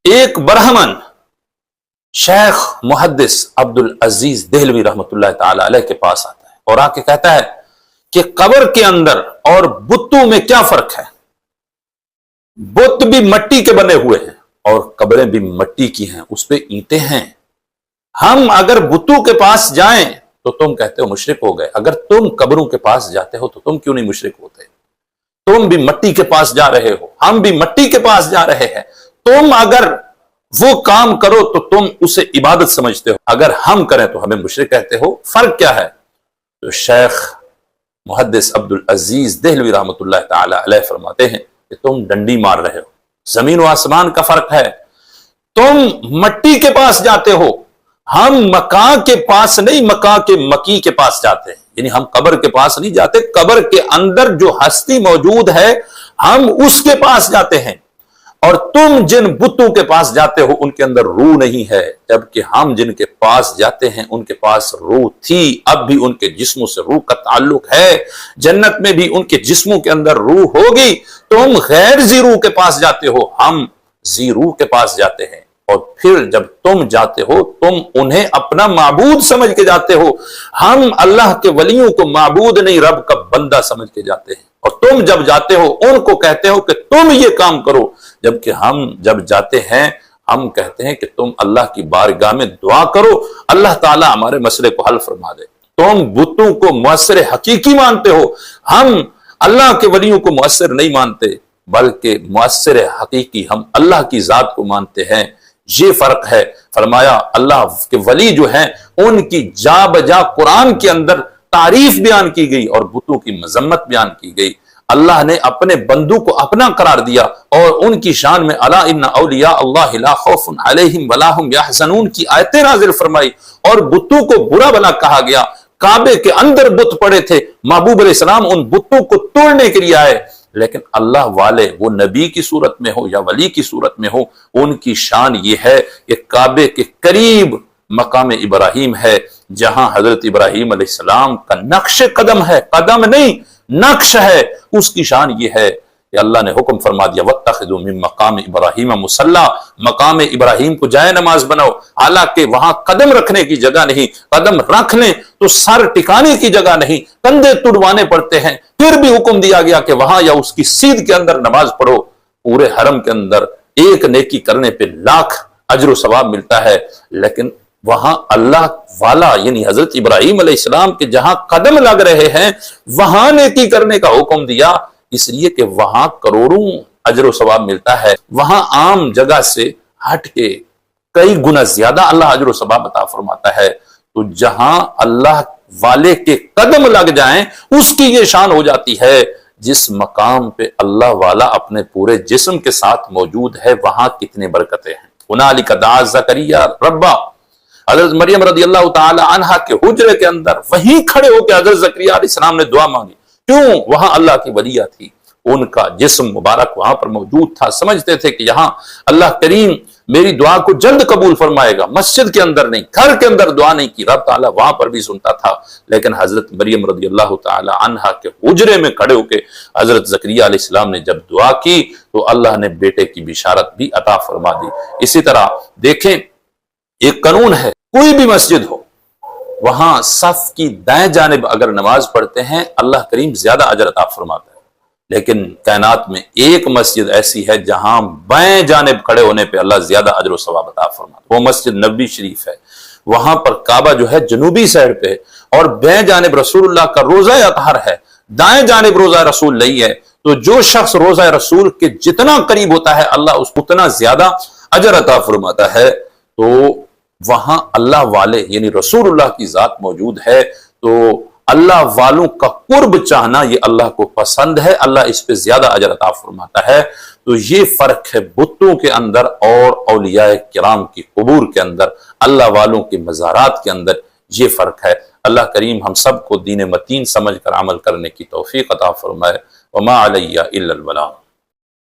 ایک برہمن شیخ محدث عبدالعزیز دہلوی رحمۃ اللہ تعالی علیہ کے پاس آتا ہے اور آ کے کہتا ہے کہ قبر کے اندر اور بتوں میں کیا فرق ہے؟ بت بھی مٹی کے بنے ہوئے ہیں اور قبریں بھی مٹی کی ہیں، اس پہ اینٹیں ہیں۔ ہم اگر بتوں کے پاس جائیں تو تم کہتے ہو مشرک ہو گئے، اگر تم قبروں کے پاس جاتے ہو تو تم کیوں نہیں مشرک ہوتے؟ تم بھی مٹی کے پاس جا رہے ہو، ہم بھی مٹی کے پاس جا رہے ہیں، تم اگر وہ کام کرو تو تم اسے عبادت سمجھتے ہو، اگر ہم کریں تو ہمیں مشرک کہتے ہو، فرق کیا ہے؟ تو شیخ محدث عبدالعزیز دہلوی رحمۃ اللہ تعالی علیہ فرماتے ہیں کہ تم ڈنڈی مار رہے ہو، زمین و آسمان کا فرق ہے۔ تم مٹی کے پاس جاتے ہو، ہم مکاں کے پاس نہیں، مکاں کے مکی کے پاس جاتے ہیں، یعنی ہم قبر کے پاس نہیں جاتے، قبر کے اندر جو ہستی موجود ہے ہم اس کے پاس جاتے ہیں، اور تم جن بتوں کے پاس جاتے ہو ان کے اندر روح نہیں ہے، جبکہ ہم جن کے پاس جاتے ہیں ان کے پاس روح تھی، اب بھی ان کے جسموں سے روح کا تعلق ہے، جنت میں بھی ان کے جسموں کے اندر روح ہوگی۔ تم غیر ذی روح کے پاس جاتے ہو، ہم ذی روح کے پاس جاتے ہیں، اور پھر جب تم جاتے ہو تم انہیں اپنا معبود سمجھ کے جاتے ہو، ہم اللہ کے ولیوں کو معبود نہیں رب کا بندہ سمجھ کے جاتے ہیں، اور تم جب جاتے ہو ان کو کہتے ہو کہ تم یہ کام کرو، جبکہ ہم جب جاتے ہیں ہم کہتے ہیں کہ تم اللہ کی بارگاہ میں دعا کرو، اللہ تعالیٰ ہمارے مسئلے کو حل فرما دے۔ تم بتوں کو مؤثر حقیقی مانتے ہو، ہم اللہ کے ولیوں کو مؤثر نہیں مانتے، بلکہ مؤثر حقیقی ہم اللہ کی ذات کو مانتے ہیں، یہ فرق ہے۔ فرمایا اللہ کے ولی جو ہیں ان کی جا بجا قرآن کے اندر تعریف بیان کی گئی اور بتوں کی مذمت بیان کی گئی۔ اللہ نے اپنے بندوں کو اپنا قرار دیا اور ان کی شان میں الا ان اولیاء اللہ لا خوف علیہم ولا هم یحزنون کی آیتیں نازل فرمائی، اور بتوں کو برا بلا کہا گیا۔ کعبے کے اندر بت پڑے تھے، محبوب علیہ السلام ان بتوں کو توڑنے کے لیے آئے، لیکن اللہ والے وہ نبی کی صورت میں ہو یا ولی کی صورت میں ہو، ان کی شان یہ ہے کہ کعبے کے قریب مقام ابراہیم ہے، جہاں حضرت ابراہیم علیہ السلام کا نقش قدم ہے، قدم نہیں نقش ہے، اس کی شان یہ ہے کہ اللہ نے حکم فرما دیا وَاتَّخِذُوا مِن مَقَامِ إِبْرَاهِيمَ مُصَلَّى، مقام ابراہیم کو جائے نماز بناؤ، حالانکہ وہاں قدم رکھنے کی جگہ نہیں، قدم رکھ لیں تو سر ٹکانے کی جگہ نہیں، کندھے تڑوانے پڑتے ہیں، پھر بھی حکم دیا گیا کہ وہاں یا اس کی سیدھ کے اندر نماز پڑھو۔ پورے حرم کے اندر ایک نیکی کرنے پہ لاکھ اجر و ثواب ملتا ہے، لیکن وہاں اللہ والا یعنی حضرت ابراہیم علیہ السلام کے جہاں قدم لگ رہے ہیں وہاں نیکی کرنے کا حکم دیا، اس لیے کہ وہاں کروڑوں اجر و ثواب ملتا ہے، وہاں عام جگہ سے ہٹ کے کئی گنا زیادہ اللہ اجر و ثواب عطا فرماتا ہے۔ تو جہاں اللہ والے کے قدم لگ جائیں اس کی یہ شان ہو جاتی ہے، جس مقام پہ اللہ والا اپنے پورے جسم کے ساتھ موجود ہے وہاں کتنے برکتیں ہیں۔ ہنالک دعا زکریا ربا، حضرت مریم رضی اللہ تعالی عنہا کے حجرے کے اندر وہیں کھڑے ہو کے حضرت زکریا علیہ السلام نے دعا مانگی، کیوں؟ وہاں اللہ کی ولیہ تھی، ان کا جسم مبارک وہاں پر موجود تھا، سمجھتے تھے کہ یہاں اللہ کریم میری دعا کو جلد قبول فرمائے گا، مسجد کے اندر نہیں، گھر کے اندر دعا نہیں کی، رب تعالیٰ وہاں پر بھی سنتا تھا، لیکن حضرت مریم رضی اللہ تعالی عنہا کے حجرے میں کھڑے ہو کے حضرت زکریا علیہ السلام نے جب دعا کی تو اللہ نے بیٹے کی بشارت بھی عطا فرما دی۔ اسی طرح دیکھیں ایک قانون ہے، کوئی بھی مسجد ہو وہاں صف کی دائیں جانب اگر نماز پڑھتے ہیں اللہ کریم زیادہ اجر عطا فرماتا ہے، لیکن کائنات میں ایک مسجد ایسی ہے جہاں بائیں جانب کھڑے ہونے پہ اللہ زیادہ اجر و ثواب عطا فرماتا ہے، وہ مسجد نبوی شریف ہے۔ وہاں پر کعبہ جو ہے جنوبی سائڈ پہ، اور بائیں جانب رسول اللہ کا روضہ اطہر ہے، دائیں جانب روضہ رسول نہیں ہے، تو جو شخص روضہ رسول کے جتنا قریب ہوتا ہے اللہ اس اتنا زیادہ اجر عطا فرماتا ہے۔ تو وہاں اللہ والے یعنی رسول اللہ کی ذات موجود ہے، تو اللہ والوں کا قرب چاہنا یہ اللہ کو پسند ہے، اللہ اس پہ زیادہ اجر عطا فرماتا ہے۔ تو یہ فرق ہے بتوں کے اندر اور اولیاء کرام کی قبور کے اندر، اللہ والوں کے مزارات کے اندر، یہ فرق ہے۔ اللہ کریم ہم سب کو دین متین سمجھ کر عمل کرنے کی توفیق عطا فرمائے۔ وما علی الا البلاغ۔